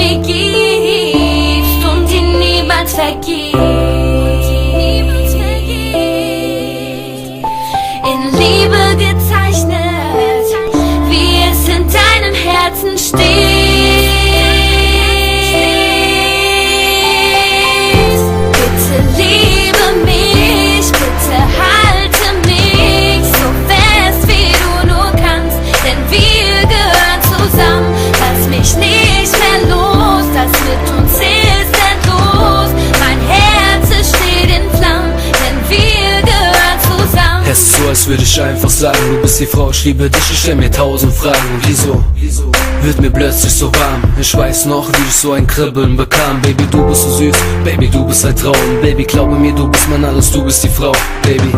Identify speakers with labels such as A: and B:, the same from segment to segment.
A: mir gibst und die niemals vergisst. In Liebe gezeichnet, wie es in deinem Herzen steht.
B: Es ist so, als würde ich einfach sagen, du bist die Frau, ich liebe dich, ich stell mir 1000 Fragen. Wieso wird mir plötzlich so warm? Ich weiß noch, wie ich so ein Kribbeln bekam. Baby, du bist so süß, Baby, du bist ein Traum. Baby, glaube mir, du bist mein alles, du bist die Frau. Baby,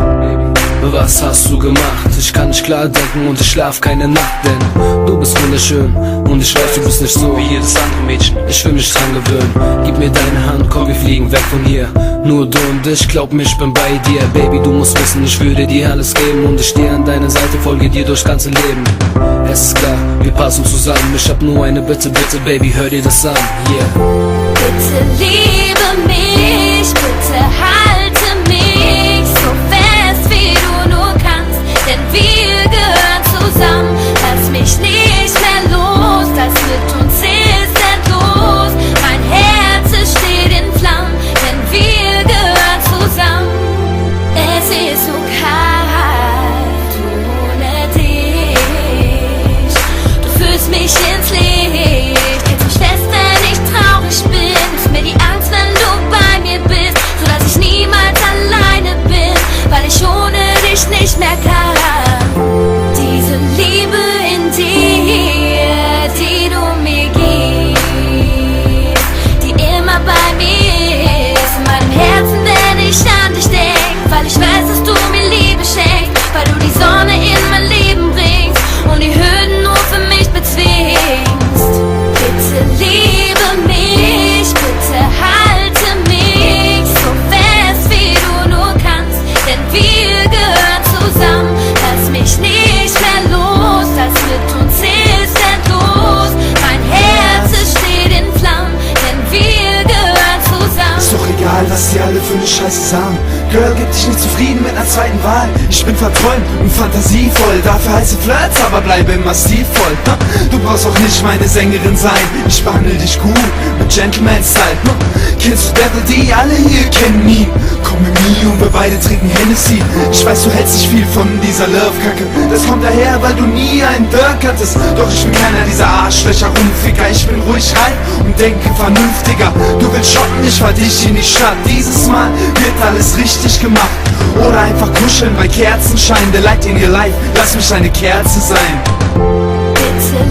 B: was hast du gemacht? Ich kann nicht klar denken und ich schlaf keine Nacht, denn du bist wunderschön und ich weiß, du bist nicht so wie jedes andere Mädchen. Ich will mich dran gewöhnen, gib mir deine Hand, komm, wir fliegen weg von hier. Nur du und ich, glaub mir, ich bin bei dir. Baby, du musst wissen, ich würde dir alles geben und ich stehe an deiner Seite, folge dir durchs ganze Leben. Es ist klar, wir passen zusammen, ich hab nur eine Bitte, bitte, Baby, hör dir das an, yeah.
A: Bitte liebe mich, bitte halte mich so fest, wie du nur kannst, denn wir gehören zusammen. Lass mich nicht mehr los, das mit uns ist endlos. Mein Herz es steht in Flammen, denn wir gehören zusammen. Es ist so kalt ohne dich, du führst mich ins Licht, hältst mich fest, wenn ich traurig bin, nimmst mir die Angst, wenn du bei mir bist, sodass ich niemals alleine bin, weil ich ohne dich nicht mehr kann. Diese Liebe in dir, die du mir gibst, die immer bei mir ist, in meinem Herzen, wenn ich an dich denk, weil ich weiß, dass du mir Liebe schenkst, weil du die Sonne in mein Leben bringst und die Hürden nur für mich bezwingst. Bitte liebe mich, bitte halte mich so fest, wie du nur kannst, denn wir gehören zusammen. Lass mich nicht mehr los, das mit uns ist endlos. Mein Herz es steht in Flammen, denn wir gehören zusammen.
C: Ist doch egal, was die alle für ne Scheiße sagen. Girl, gib dich nicht zufrieden mit einer zweiten Wahl. Ich bin verträumt und fantasievoll, dafür heiße Flirts, aber bleibe immer stilvoll. Du brauchst auch nicht meine Sängerin sein, ich behandle dich gut mit Gentleman-Style. Kennst du Devil D? Alle hier kennen ihn. Komm mit mir und wir beide trinken Hennessy. Ich weiß, du hältst nicht viel von dieser Love-Kacke, das kommt daher, weil du nie einen Dirk hattest. Doch ich bin keiner dieser Arschlöcher, Rumficker. Ich bin ruhig rein und denke vernünftiger. Du willst shoppen, ich fahr dich in die Stadt. Dieses Mal wird alles richtig gemacht. Oder einfach kuscheln bei Kerzenschein. The light in your life, lass mich eine Kerze sein.
A: Bitte